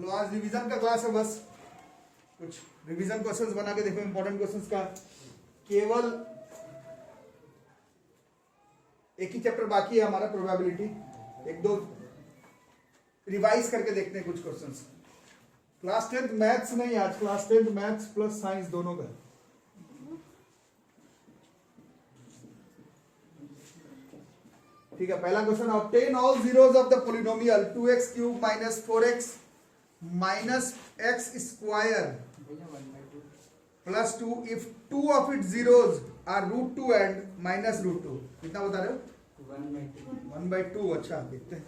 चलो आज रिवीजन का क्लास है, बस कुछ रिवीजन क्वेश्चंस बना के देखो इंपॉर्टेंट क्वेश्चंस का। केवल एक ही चैप्टर बाकी है हमारा प्रोबेबिलिटी, एक दो रिवाइज करके देखते हैं कुछ क्वेश्चंस। क्लास 10th मैथ्स नहीं, आज class 10th maths plus science दोनों का। ठीक है, पहला question, obtain all zeros of the polynomial 2x cube minus 4x minus x square plus 2 if 2 of it zeros are √2 and minus √2। कितना बता रहे हो? 1/2। अच्छा देखते हैं,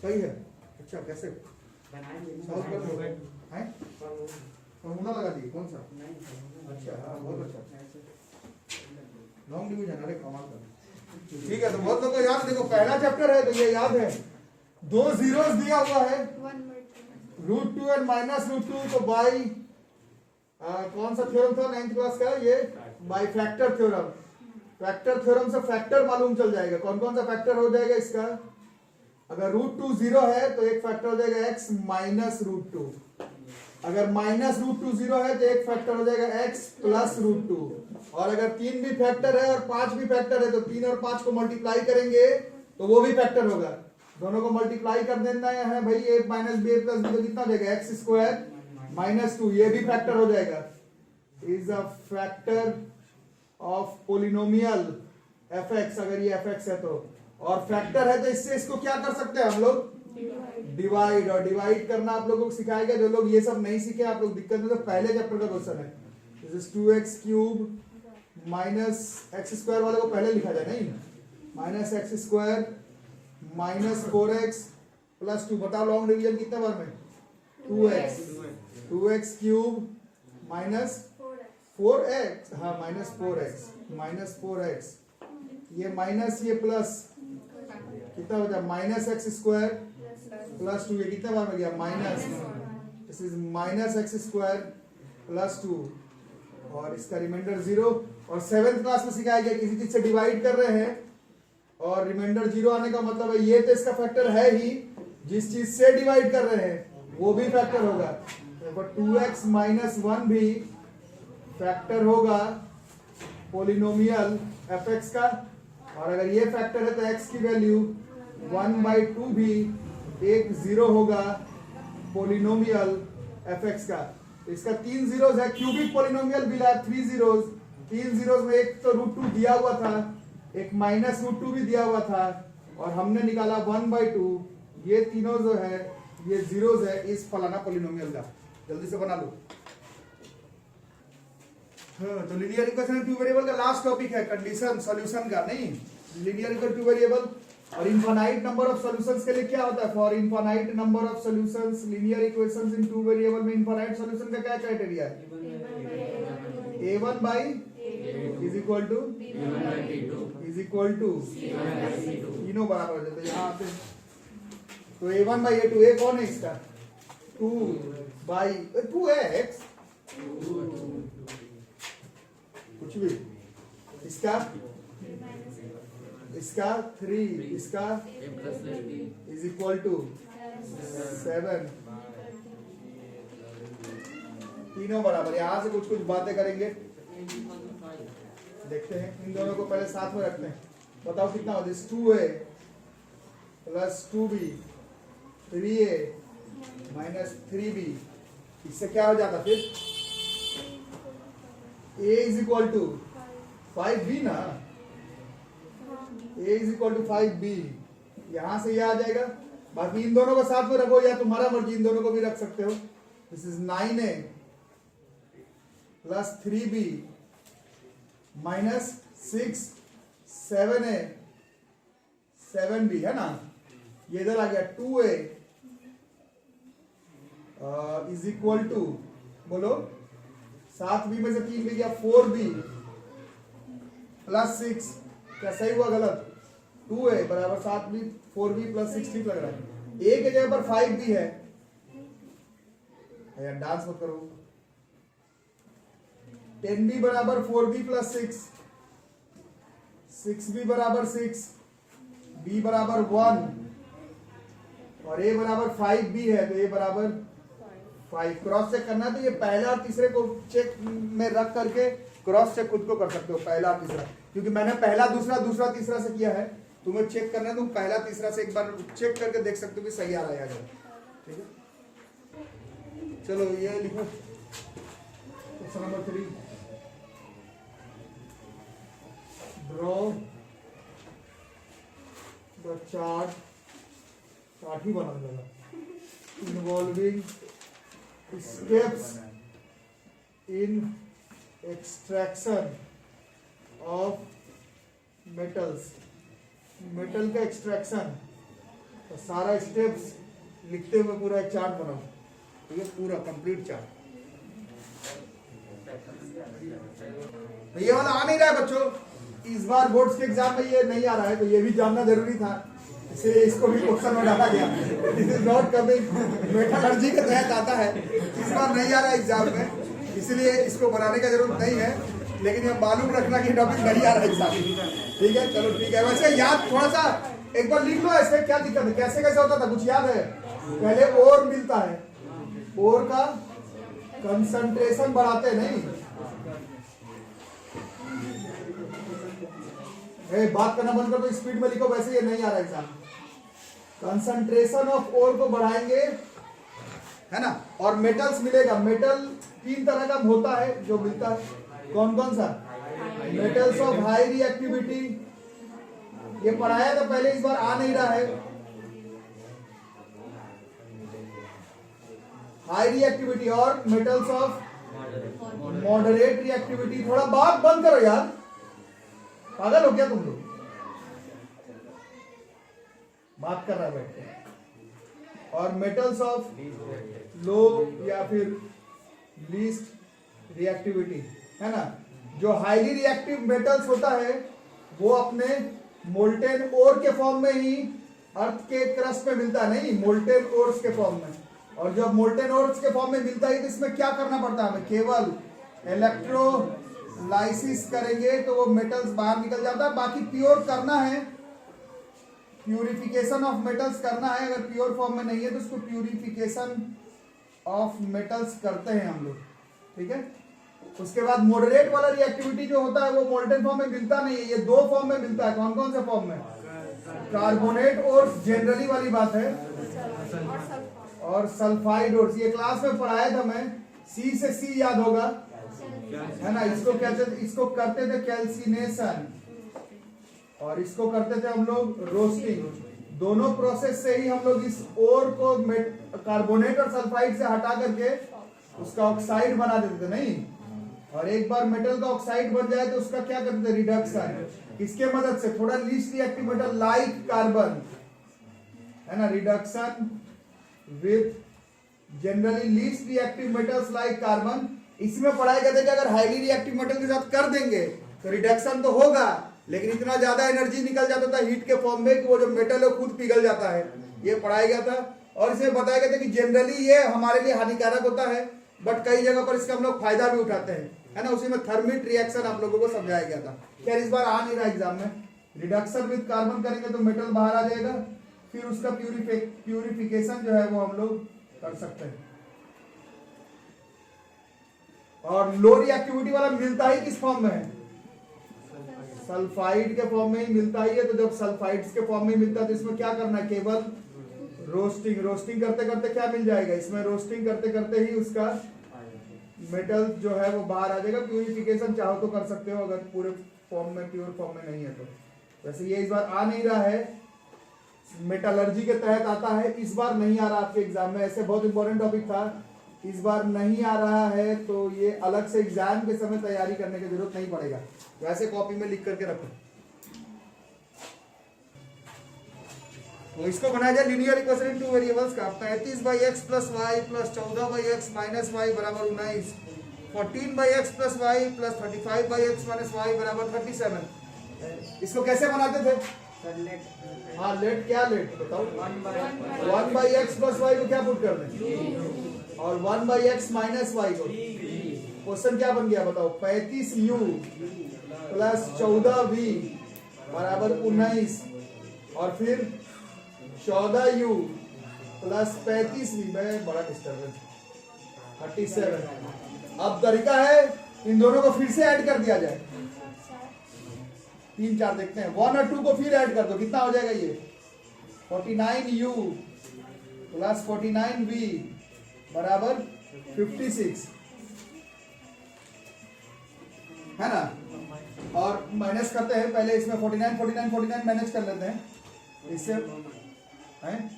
सही है। अच्छा कैसे फॉर्मूला लगा दिए? कौन सा? अच्छा हाँ, बहुत अच्छा, लॉन्ग डिवीजन। अरे कमाल कर। ठीक है, तो बहुत लोग को याद, देखो पहला चैप्टर है तो ये याद है, दो जीरोस दिया हुआ है, √2 एंड माइनस √2। तो बाई कौन सा थ्योरम था 9th क्लास का? ये by factor theorem. Factor theorem से फैक्टर मालूम चल जाएगा। कौन कौन सा फैक्टर हो जाएगा इसका? अगर √2 0 है तो एक फैक्टर हो जाएगा x माइनस √2। अगर माइनस √2 0 है तो एक फैक्टर हो जाएगा x प्लस √2। और अगर 3 भी फैक्टर है और 5 भी फैक्टर है तो 3 और 5 को मल्टीप्लाई करेंगे तो वो भी फैक्टर होगा। दोनों को मल्टीप्लाई कर देना है भाई, a minus b plus b तो कितना हो जाएगा? x स्क्वायर माइनस 2, ये भी फैक्टर हो जाएगा। Is a factor of polynomial fx, अगर ये fx है तो, और फैक्टर है तो इससे इसको क्या कर सकते हैं हम लोग? डिवाइड। और डिवाइड करना आप लोगों को सिखाएगा। जो लोग ये सब नहीं सीखे, आप लोग दिक्कत में, तो पहले चैप्टर का क्वेश्चन है। This is 2x cube minus x square वाले को पहले लिखा जाए, नहीं minus x square minus 4x plus 2। बताओ लॉन्ग डिवीजन कितने बार में? 2x क्यूब माइनस 4x, हाँ माइनस 4x, ये माइनस ये प्लस, कितना हो जाए? Minus x square plus 2। ये कितने बार में गया? Minus, this is minus x square plus 2 और इसका रिमाइंडर 0। और 7th क्लास में सिखाया गया किसी चीज से डिवाइड कर रहे हैं और रिमाइंडर 0 आने का मतलब है ये तो इसका फैक्टर है ही, जिस चीज से डिवाइड कर रहे हैं वो भी फैक्टर होगा। तो 2x माइनस 1 भी फैक्टर होगा पोलिनोमियल fx का। और अगर ये फैक्टर है तो x की वैल्यू 1/2 भी एक 0 होगा पोलिनोमियल fx का। इसका 3 जीरोस है, cubic polynomial will have 3 zeros. 3 zeros में एक तो √2 दिया हुआ था, एक माइनस √2 भी दिया हुआ था, और हमने निकाला 1/2। ये तीनों जो है ये जीरोस है इस फलाना पोलिनोमियल का। जल्दी से बना लो। हाँ, तो लीनियर इक्वेशन टू वेरिएबल का लास्ट टॉपिक है कंडीशन सॉल्यूशन का। नहीं, लीनियर इक्वेशन टू वेरिएबल और इनफाइनाइट नंबर ऑफ सॉल्यूशंस के लिए क्या होता है? For infinite number of solutions linear equations in two variable में इनफाइनाइट सॉल्यूशन का क्या क्राइटेरिया है? a1 by is equal to तीनों बराबर हो जाते हैं यहाँ पे। तो a1 by a2, a कौन है इसका? 2 by 2x, कुछ भी, इसका 3, इसका इज इक्वल टू 7। तीनों बराबर। यहां से कुछ बातें करेंगे, देखते हैं। इन दोनों को पहले साथ में रखते हैं। बताओ कितना हो? This 2a plus 2b 3a minus 3b। इससे क्या हो जाता फिर? a is equal to 5b ना, a is equal to 5b। यहां से ये आ जाएगा। बाकी इन दोनों को साथ में रखो या तुम्हारा मर्जी, इन दोनों को भी रख सकते हो। This is 9a plus 3b minus 6 7a 7b है ना। ये इधर आ गया 2a इज इक्वल टू, बोलो 7b में से 3 भी गया 4b प्लस 6। क्या सही हुआ गलत? 2a बराबर 7b 4b प्लस 6 ठीक लग रहा है। a के जगह पर 5b है यार, डांस मत करो। 10b बराबर 4b प्लस 6, 6b बराबर 6, b बराबर 1, और a बराबर 5b है, तो a बराबर 5 क्रॉस चेक करना है। तो ये पहला और तीसरे को चेक में रख करके क्रॉस चेक खुद को कर सकते हो, पहला और तीसरा, क्योंकि मैंने पहला दूसरा दूसरा तीसरा से किया है। तुम्हें चेक करना है, तुम पहला तीसरा से एक बार चेक करके देख सकते हो कि सही आ रहा है अगर, ठीक है। चलो ये लिखो question number 3, draw the chart ही बना देगा involving steps in extraction of metals. Metal का एक्सट्रैक्शन, तो सारा स्टेप्स लिखते हुए पूरा एक चार्ट बनाओ, ठीक है, पूरा कंप्लीट चार्ट। तो ये वाला आ नहीं रहा है बच्चों, इस बार बोर्ड्स के एग्जाम में ये नहीं आ रहा है, तो ये भी जानना जरूरी था, इसलिए इसको भी क्वेश्चन में डाला गया। This is not coming, metallurgy के तहत आता है, इस बार नहीं आ रहा है एग्जाम में, इसलिए इसको बनाने का जरूरत नहीं है, लेकिन ये मालूम रखना कि टॉपिक नहीं आ रहा है एग्जाम, ठीक है। चलो ठीक है, वैसे याद थोड़ा सा एक बार लिख लो, ऐसे क्या दिक्कत है, कैसे कैसे होता था कुछ याद है? पहले ओर मिलता है, ओर का कंसंट्रेशन बढ़ाते नहीं, बात करना बंद कर दो, स्पीड में लिखो, वैसे ये नहीं आ रहा एग्जाम। कंसंट्रेशन ऑफ ओर को बढ़ाएंगे, है ना, और मेटल्स मिलेगा। मेटल 3 तरह का होता है जो मिलता है, कौन कौन सा? मेटल्स ऑफ हाई रिएक्टिविटी, ये पढ़ाया था पहले, इस बार आ नहीं रहा है। हाई रिएक्टिविटी और मेटल्स ऑफ मॉडरेट रिएक्टिविटी। थोड़ा बात बंद करो यार, पागल हो क्या तुम लोग, बात कर रहा है बैठ के। और मेटल्स ऑफ लो या फिर लीस्ट रिएक्टिविटी, है ना। जो हाईली रिएक्टिव मेटल्स होता है वो अपने मोल्टेन ओर के फॉर्म में ही अर्थ के क्रस्ट पे मिलता है, नहीं, मोल्टेन ओर्स के फॉर्म में। और जब मोल्टेन ओर्स के फॉर्म में मिलता है तो इसमें क्या करना पड़ता है हमें? केवल इलेक्ट्रोलाइसिस करेंगे तो वो मेटल्स बाहर निकल जाता है। बाकी प्योर करना है, प्यूरिफिकेशन ऑफ मेटल्स करना है, अगर प्योर फॉर्म में नहीं है तो उसको प्यूरिफिकेशन ऑफ मेटल्स करते हैं हम लोग, ठीक है। उसके बाद मॉडरेट वाला रिएक्टिविटी जो होता है वो मोल्टेन फॉर्म में मिलता नहीं है, ये 2 फॉर्म में मिलता है। कौन कौन से फॉर्म में? कार्बोनेट और जनरली वाली बात है, और सल्फाइड और। ये क्लास में पढ़ाया था मैं, सी से सी याद होगा, है ना। इसको क्या इसको करते थे कैल्सिनेशन, और इसको करते थे हम लोग रोस्टिंग। दोनों प्रोसेस से ही हम लोग इस ओर को कार्बोनेट और सल्फाइड से हटा करके उसका ऑक्साइड बना देते थे, नहीं। और एक बार मेटल का ऑक्साइड बन जाए तो उसका क्या करते थे? रिडक्शन। किसके मदद से? थोड़ा least reactive metal like carbon, है ना, reduction with generally least reactive metals like carbon. इसमें पढ़ाया गया था कि अगर हाईली रिएक्टिव मेटल के साथ कर देंगे तो रिडक्शन तो होगा, लेकिन इतना ज्यादा एनर्जी निकल जाता था हीट के फॉर्म में कि वो जो मेटल है खुद पिघल जाता है। ये पढ़ाया गया था। और इसमें बताया गया था कि जनरली ये हमारे लिए हानिकारक होता है, बट कई जगह पर इसका हम लोग फायदा भी उठाते हैं, है ना। उसी में थर्मिट रिएक्शन आप लोगों को समझाया गया था। खैर इस बार आ नहीं रहा एग्जाम में। रिडक्शन विद कार्बन करेंगे तो मेटल बाहर आ जाएगा, फिर उसका प्यूरिफिकेशन जो है वो हम लोग कर सकते हैं। और लो रिएक्टिविटी वाला मिलता ही किस फॉर्म में है? सल्फाइड के फॉर्म में ही मिलता ही है। तो जब सल्फाइड्स के फॉर्म में मिलता है तो इसमें क्या करना है? केवल रोस्टिंग। रोस्टिंग करते करते क्या मिल जाएगा इसमें? रोस्टिंग करते करते ही उसका मेटल जो है वो बाहर आ जाएगा। प्यूरिफिकेशन चाहो तो कर सकते हो, अगर पूरे फॉर्म में, प्योर फॉर्म में नहीं है तो। वैसे ये इस बार आ नहीं रहा है, मेटलर्जी के तहत आता है, इस बार नहीं आ रहा आपके एग्जाम में। ऐसे बहुत इंपॉर्टेंट टॉपिक था, इस बार नहीं आ रहा है, तो ये अलग से एग्जाम के समय तैयारी करने की जरूरत नहीं पड़ेगा। वैसे कॉपी में लिख करके रखो। तो इसको बनाया जाए लीनियर इक्वेशन इन 2 वेरिएबल्स का। 35/x + y + 14/x - y = 19, 14/x + y + 35/x - y = 37। इसको कैसे बनाते थे? हाँ, लेट क्या लेट बताओ? 1/x + y को क्या पुट कर दें, और 1/x - y को। क्वेश्चन क्या बन गया बताओ? 35u + 14v = 19, और फिर 14u प्लस 35V में बड़ा डिस्टर्बेंस 37। अब तरीका है इन दोनों को फिर से ऐड कर दिया जाए। 3 4 देखते हैं, 1 और 2 को फिर ऐड कर दो, कितना हो जाएगा ये 49U प्लस 49V बराबर 56 है ना। और माइनस करते हैं पहले, इसमें 49 मैनेज कर लेते हैं, इससे है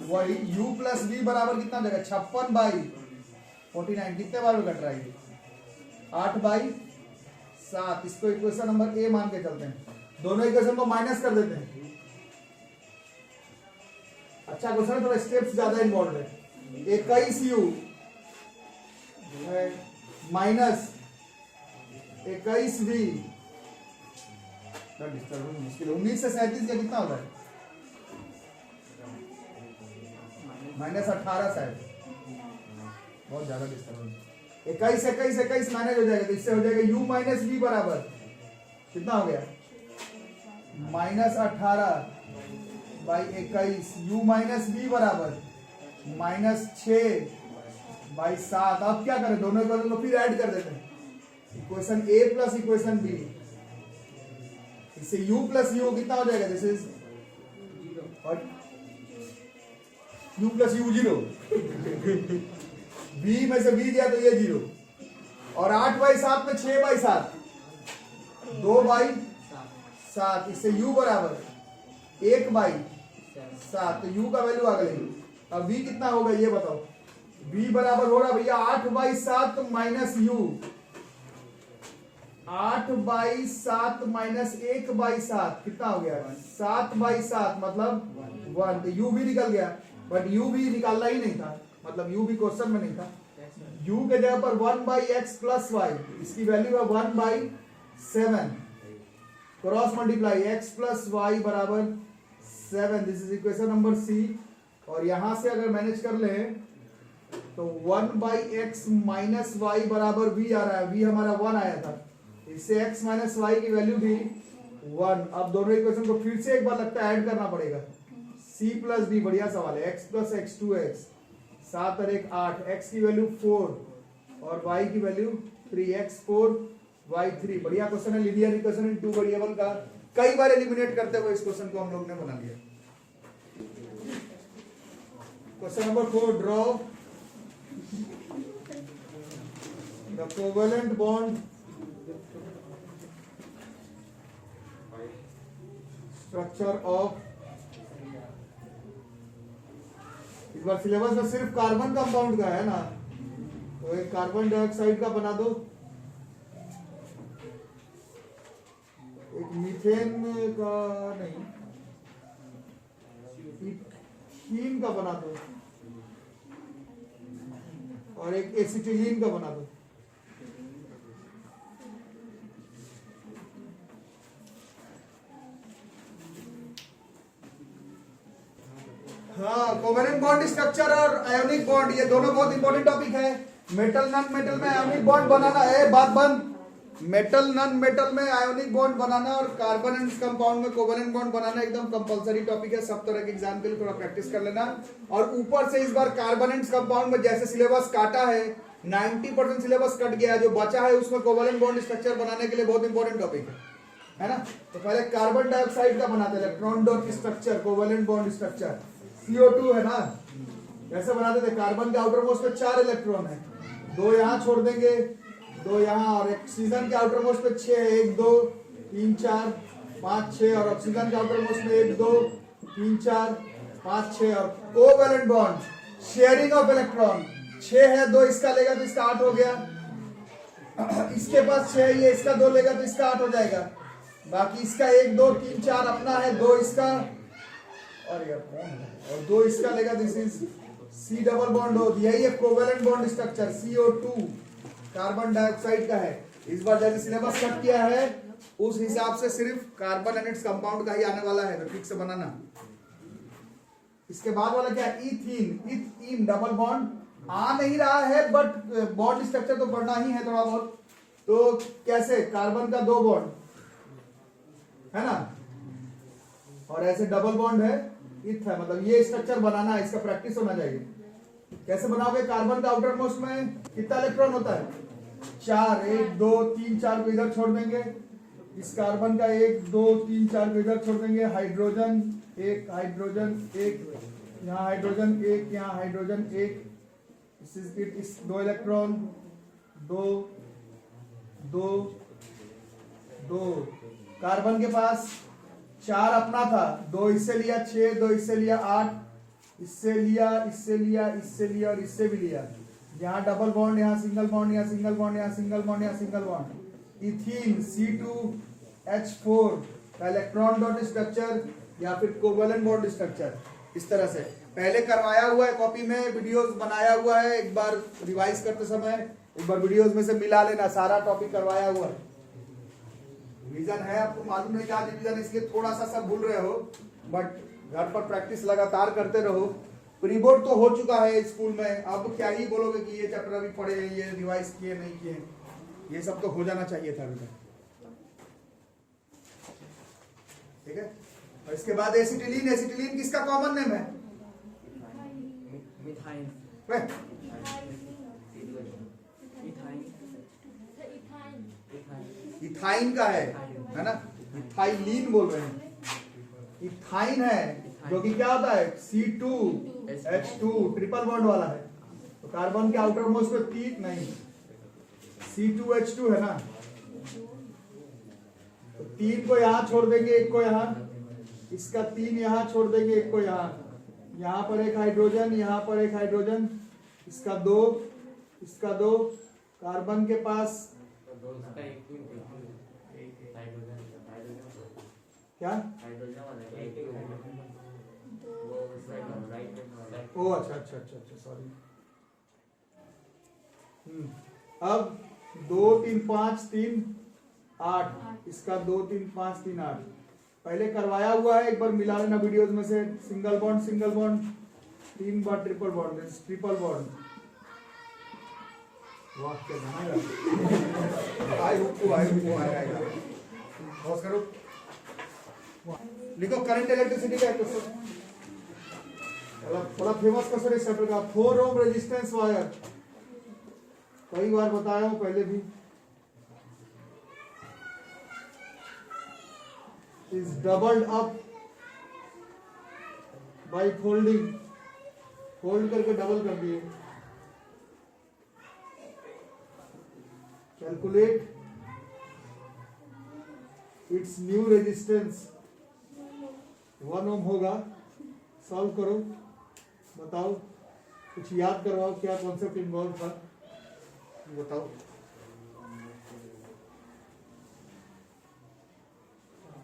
वही u प्लस v बराबर कितना हो जाएगा 56/49। कितने बार में कट रहा है 8/7। इसको इक्वेशन नंबर ए मान के चलते हैं, दोनों इक्वेशन को माइनस कर देते हैं। अच्छा क्वेश्चन है, थोड़ा स्टेप्स ज्यादा इन्वॉल्व है। 21u माइनस 21v मुश्किल। 19 से 37 का कितना होता है -18 शायद, बहुत ज्यादा डिस्टर्बेंस। 21 मैनेज हो जाएगा, तो इससे हो जाएगा u माइनस v बराबर कितना हो गया -18/21। u माइनस v बराबर -6/7। अब क्या करें, दोनों इक्वेशन को फिर ऐड कर देते हैं, equation a plus equation b। इससे u प्लस u कितना हो जाएगा, दिस इज और u प्लस u 0 b में से b दिया तो ये 0 और 8/7 में 6/7 2/7। इससे u बराबर 1/7, तो u का वैल्यू आ गई। अब v कितना होगा ये बताओ, v बराबर हो रहा भैया 8/7 माइनस u, 8/7 माइनस 1/7 कितना हो गया 7/7 मतलब 1। तो u भी निकल गया, बट u भी निकालना ही नहीं था, मतलब u भी क्वेश्चन में नहीं था। u के जगह पर 1/x प्लस y, इसकी वैल्यू है 1/7 cross multiply x plus y बराबर 7। This is equation number C. और यहां से अगर मैनेज कर ले तो 1/x माइनस y बराबर v आ रहा है, v हमारा 1 आया था, इससे x माइनस y की वैल्यू थी 1। अब दोनों इक्वेशन को फिर से एक बार लगता है ऐड करना पड़ेगा। c प्लस d, बढ़िया सवाल है, x प्लस x 2x, 7 और 1 8, x की वैल्यू 4 और y की वैल्यू 3, x 4 y 3। बढ़िया क्वेश्चन है, लीनियर इक्वेशन इन 2 वेरिएबल का कई बार एलिमिनेट करते हुए इस क्वेश्चन को हम लोग ने बना लिया। Question number 4, draw the covalent bond structure of. इस बार सिलेबस में सिर्फ कार्बन कंपाउंड का है ना, तो एक कार्बन डाइऑक्साइड का बना दो, एक मीथेन का नहीं, इथीन का बना दो और एक एसिटिलीन का बना दो। हाँ, कोवेलेंट बॉन्ड स्ट्रक्चर और आयोनिक बॉन्ड, ये दोनों बहुत इंपॉर्टेंट टॉपिक है। मेटल नॉन मेटल में आयोनिक बॉन्ड बनाना है, बात बंद। मेटल नॉन मेटल में आयोनिक बॉन्ड बनाना और कार्बन एंड कंपाउंड में कोवेलेंट बॉन्ड बनाना एकदम कंपलसरी टॉपिक है। सब तरह के एग्जाम के लिए थोड़ा प्रैक्टिस कर लेना। और ऊपर से इस बार कार्बन एंड कंपाउंड में जैसे सिलेबस काटा है, 90% सिलेबस कट गया, जो बचा है उसमें कोवेलेंट बॉन्ड स्ट्रक्चर बनाने के लिए बहुत इंपॉर्टेंट टॉपिक है ना। तो पहले कार्बन डाइऑक्साइड का बनाते हैं, electron dot structure, covalent bond structure. CO2 है ना, कैसे बनाते थे, कार्बन के आउटर मोस्ट पे 4 इलेक्ट्रॉन है, 2 यहाँ छोड़ देंगे, 2 यहाँ, और ऑक्सीजन के आउटर मोस्ट पे 6 है, 1 2 3 4 5 6, और ऑक्सीजन के आउटर मोस्ट में 1 2 3 4 5 6। और covalent bond sharing of electron 6 है, 2 इसका लेगा तो इसका 8 हो गया, इसके पास 6 है, ये इसका 2 लेगा तो इसका 8 हो जाएगा, बाकी इसका 1 2 3 4 अपना है, 2 इसका और यार कौन है, और 2 इसका लेगा, this is C double bond हो, यही है covalent bond structure. CO2 carbon dioxide का है। इस बार जैसे सिलेबस कट किया है उस हिसाब से सिर्फ कार्बन एंड इट्स कंपाउंड का ही आने वाला है, तो ठीक से बनाना। इसके बाद वाला क्या, इथीन डबल बॉन्ड आ नहीं रहा है, बट बॉन्ड स्ट्रक्चर तो पढ़ना ही है थोड़ा बहुत। तो कैसे, कार्बन का 2 बॉन्ड है ना, और ऐसे डबल बॉन्ड है इथ है, मतलब ये स्ट्रक्चर बनाना है, इसका प्रैक्टिस होना चाहिए। कैसे बनाओगे? कार्बन का आउटर मोस्ट में कितना इलेक्ट्रॉन होता है? 4, 1 2 3 4 को इधर छोड़ देंगे। इस कार्बन का 1 2 3 4 को इधर छोड़ देंगे। हाइड्रोजन 1, हाइड्रोजन 1, यहाँ हाइड्रोजन 1, यहाँ हाइड्रोजन 1, इस 2 इलेक्ट्रॉन 2 2 2। कार्बन के पास 4 अपना था, 2 इससे लिया, 6 2 इससे लिया, 8 इससे लिया, इससे लिया, इससे लिया और इससे भी लिया। यहाँ डबल बॉन्ड, यहाँ सिंगल बॉन्ड, यहाँ सिंगल बॉन्ड, यहाँ सिंगल बॉन्ड, यहाँ सिंगल बॉन्ड। इथीन C2H4 का इलेक्ट्रॉन डॉट स्ट्रक्चर या फिर कोवेलेंट बॉन्ड स्ट्रक्चर इस तरह से पहले करवाया हुआ है, कॉपी में वीडियोस बनाया हुआ है। एक बार रिवाइज करते समय एक बार वीडियोस में से मिला लेना, सारा टॉपिक करवाया हुआ है। रिवीजन है, आपको मालूम नहीं क्या रिवीजन, इसलिए थोड़ा सा सब भूल रहे हो, बट घर पर प्रैक्टिस लगातार करते रहो। प्री बोर्ड तो हो चुका है स्कूल में, अब क्या ही बोलोगे कि ये चैप्टर अभी पढ़े, ये रिवाइज किए नहीं किए, ये सब तो हो जाना चाहिए था अभी तक। ठीक है, और इसके बाद एसिटिलीन। एसिटिलीन किसका कॉमन नेम है? मिथाइल। इथाइन का है ना? इथाइलीन बोल रहे हैं। इथाइन है जो कि क्या होता है? C2H2 ट्रिपल बॉन्ड वाला है। तो कार्बन के आउटर मोस्ट में 3 नहीं, C2H2 है ना, तो 3 को यहाँ छोड़ देंगे, 1 को यहाँ, इसका 3 यहाँ छोड़ देंगे, 1 को यहाँ पर एक हाइड्रोजन, यहाँ पर एक हाइड्रोजन, इसका 2, इसका 2। कार्बन के पास क्या? ओ अच्छा अच्छा अच्छा अच्छा, सॉरी। अब 2 3 5 3 8, इसका 2 3 5 3 8 पहले करवाया हुआ है, एक बार मिला लेना वीडियोस में से। सिंगल बॉन्ड 3 बार ट्रिपल बॉन्ड, ट्रिपल बॉन्ड। वाह क्या बनाएगा। आई रुको आएगा। पॉज करो, लिखो करंट इलेक्ट्रिसिटी का क्वेश्चन, थोड़ा फेमस क्वेश्चन इस चैप्टर का। 4 ओम रेजिस्टेंस वायर, कई बार बताया हूं पहले भी, is doubled up by folding, fold करके डबल कर दिए। कैलकुलेट इट्स न्यू रेजिस्टेंस, 1 ओम होगा। सॉल्व करो, बताओ, कुछ याद करवाओ, क्या कॉन्सेप्ट इन्वॉल्व था बताओ।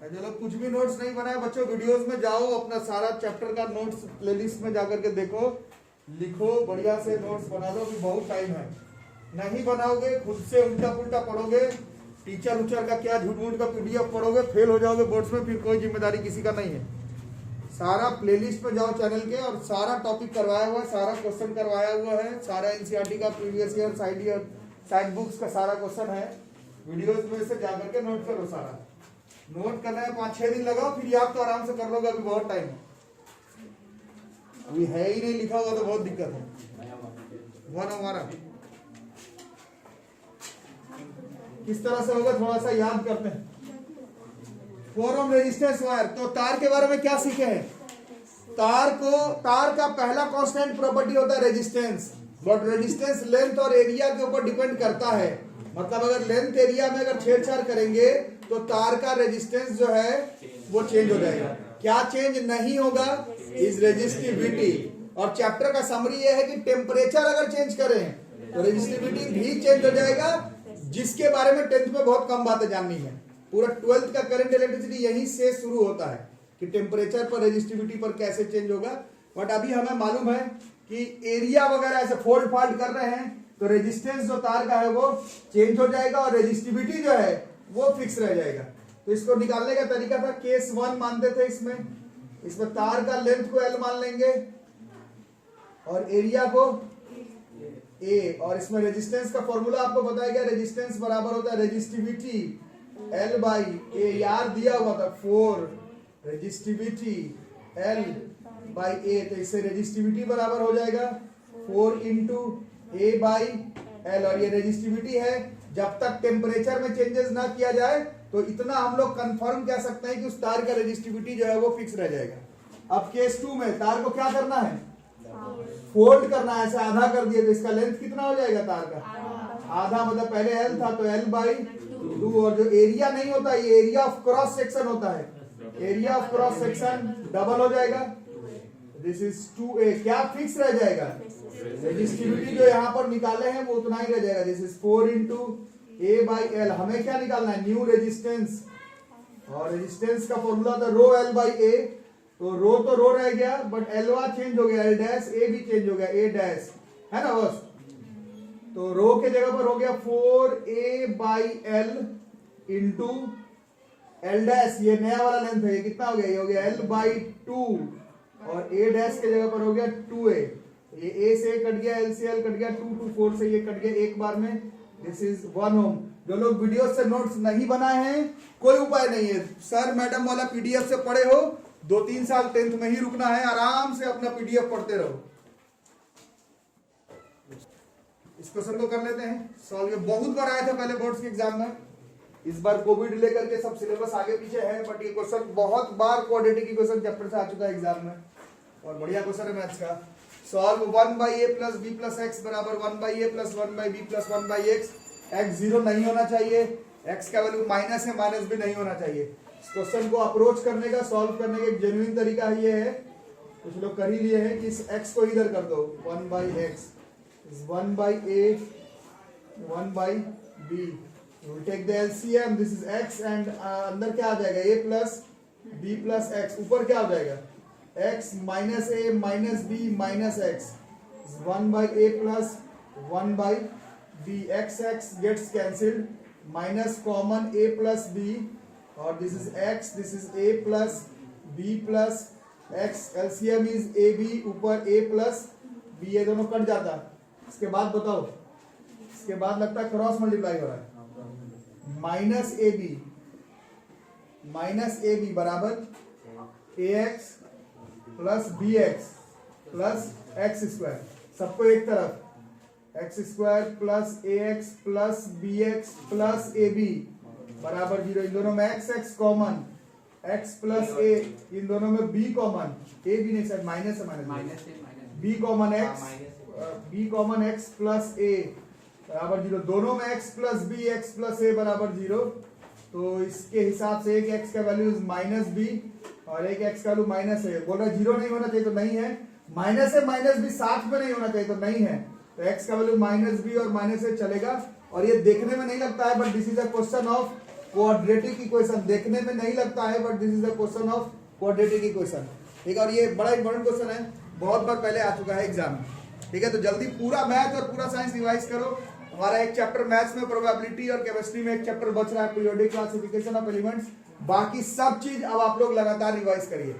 जो लोग कुछ भी नोट्स नहीं बनाए बच्चों, वीडियोस में जाओ, अपना सारा चैप्टर का नोट्स प्लेलिस्ट में जाकर के देखो, लिखो, बढ़िया से नोट्स बना लो। अभी बहुत टाइम है, नहीं बनाओगे खुद से उल्टा पुल्टा पढ़ोगे, टीचर उचर का क्या झूठ मूठ का PDF पढ़ोगे, फेल हो जाओगे बोर्ड्स में, फिर कोई जिम्मेदारी किसी का नहीं है। सारा प्लेलिस्ट में जाओ चैनल के, और सारा टॉपिक करवाया हुआ है, सारा क्वेश्चन करवाया हुआ है, सारा NCERT का प्रीवियस ईयर साइड बुक्स का सारा क्वेश्चन है। वीडियोस में से जाकर के नोट करो, सारा नोट करना है, 5-6 दिन लगाओ, फिर याद तो आराम से कर लोगे। अभी बहुत टाइम है, अभी है ही नहीं लिखा हुआ तो बहुत दिक्कत है। वन हमारा किस तरह से होगा थोड़ा सा याद करते हैं। 4 ओम रेजिस्टेंस वायर, तो तार के बारे में क्या सीखे हैं? तार का पहला कांस्टेंट प्रॉपर्टी होता है रेजिस्टेंस, बट रेजिस्टेंस लेंथ और एरिया के ऊपर डिपेंड करता है। मतलब अगर लेंथ एरिया में अगर छेड़छाड़ करेंगे तो तार का रेजिस्टेंस जो है वो चेंज हो जाएगा। क्या चेंज नहीं होगा? Is resistivity. और चैप्टर का समरी ये है कि टेम्परेचर अगर चेंज करें तो रेजिस्टिविटी भी चेंज हो जाएगा, जिसके बारे में 10th में बहुत कम बातें जाननी है। पूरा 12th का करंट इलेक्ट्रिसिटी यहीं से शुरू होता है कि टेम्परेचर पर रेजिस्टिविटी पर कैसे चेंज होगा। बट अभी हमें मालूम है कि एरिया वगैरह ऐसे फोल्ड फाल्ट कर रहे हैं तो रेजिस्टेंस जो तार का है वो चेंज हो जाएगा और रेजिस्टिविटी जो है वो फिक्स रह जाएगा। तो इसको निकालने का तरीका था, केस 1 मानते थे, इसमें तार का लेंथ को L मान लेंगे और एरिया को A, और इसमें रेजिस्टेंस का फॉर्मूला आपको बताया गया, रेजिस्टेंस बराबर होता है रेजिस्टिविटी L/A। यार दिया हुआ था 4 रेजिस्टिविटी L बाई ए, तो इससे रेजिस्टिविटी बराबर हो जाएगा 4 इंटू ए बाई एल, और ये रेजिस्टिविटी है। जब तक टेम्परेचर में चेंजेस ना किया जाए तो इतना हम लोग कंफर्म कह सकते हैं कि उस तार का रेजिस्टिविटी जो है वो फिक्स रह जाएगा। अब केस 2 में तार को क्या करना है, फोल्ड करना है, ऐसे आधा कर दिया तो इसका लेंथ कितना हो जाएगा तार का, आधा, मतलब पहले एल था तो एल बाई 2, और जो एरिया नहीं होता ये एरिया ऑफ क्रॉस सेक्शन होता है, area of cross section double हो जाएगा, दिस इज 2a, क्या फिक्स रह जाएगा, रेजिस्टिविटी जो यहाँ पर निकाले हैं वो उतना ही रह जाएगा, this is 4 into A by L. हमें क्या निकालना है, न्यू रेजिस्टेंस, और रेजिस्टेंस का फॉर्मूला था रो एल बाई ए, तो रो रह गया बट एलवा चेंज हो गया, एल डैश, ए भी चेंज हो गया, ए डैश है ना बस, तो रो के जगह पर हो गया 4a by L into L dash, ये नया वाला लेंथ है, ये कितना हो गया, ये हो गया एल बाई 2, और ए डैश के जगह पर हो गया 2a, ये ए से कट गया, एल से एल कट गया, 2 to 4 से ये कट गया एक बार में, दिस इज 1 ओम। जो लोग वीडियो से नोट्स नहीं बनाए हैं कोई उपाय नहीं है, सर मैडम वाला पीडीएफ से पढ़े हो, 2-3 साल 10th में ही रुकना है, आराम से अपना पीडीएफ पढ़ते रहो। इस क्वेश्चन को कर लेते हैं सॉल्व, ये बहुत बार आया था पहले बोर्ड्स के एग्जाम में, इस बार कोविड लेकर के सब सिलेबस आगे पीछे है, बट ये क्वेश्चन बहुत बार क्वाड्रेटिक की क्वेश्चन चैप्टर से आ चुका है एग्जाम में, और बढ़िया क्वेश्चन है मैथ्स का। Solve 1 by a plus b plus x बराबर 1 by a plus 1 by b plus 1 by x, x 0 नहीं होना चाहिए, एक्स का वैल्यू माइनस है, माइनस भी नहीं होना चाहिए। इस क्वेश्चन को अप्रोच करने का, सॉल्व करने का एक जेन्युइन तरीका ये है, कुछ लोग कर ही लिए हैं कि इस एक्स को इधर कर दो, 1 by x 1 by a 1 by b, we will take the LCM, this is x and अंदर क्या आ जाएगा, a plus b plus x, ऊपर क्या हो जाएगा, x minus a minus b minus x, 1 by a plus 1 by b, x gets cancelled, minus common a plus b, और this is x, this is a plus b plus x, LCM is ab, ऊपर a plus b, ये दोनों cut जाता है। इसके बाद बताओ, इसके बाद लगता है क्रॉस मल्टीप्लाई हो रहा है, माइनस ए बी बराबर A X plus B X plus X square, सबको एक तरफ, X square plus A X plus B X plus A B बराबर 0, इन दोनों में X common, X plus A, इन दोनों में बी कॉमन, ए भी नहीं सर माइनस है, minus B common X, b common x plus a बराबर 0, दोनों में x plus b x plus a बराबर 0, तो इसके हिसाब से एक x का वैल्यू माइनस b और एक x का वैल्यू माइनस है, बोल रहा 0 नहीं होना चाहिए तो नहीं है, माइनस है माइनस भी साथ में नहीं होना चाहिए तो नहीं है, तो x का वैल्यू माइनस b और माइनस a चलेगा, और ये देखने में नहीं लगता है but this is a question of quadratic equation, देखने में नहीं लगता है but this is a question of quadratic equation, ठीक है, और ये बड़ा इंपॉर्टेंट क्वेश्चन है, बहुत बार पहले आ चुका है एग्जाम में, ठीक है, तो जल्दी पूरा मैथ और पूरा साइंस रिवाइज करो। हमारा एक चैप्टर मैथ्स में प्रोबेबिलिटी और केमिस्ट्री में एक चैप्टर बच रहा है, पीरियोडिक क्लासिफिकेशन ऑफ एलिमेंट्स, बाकी सब चीज अब आप लोग लगातार रिवाइज करिए।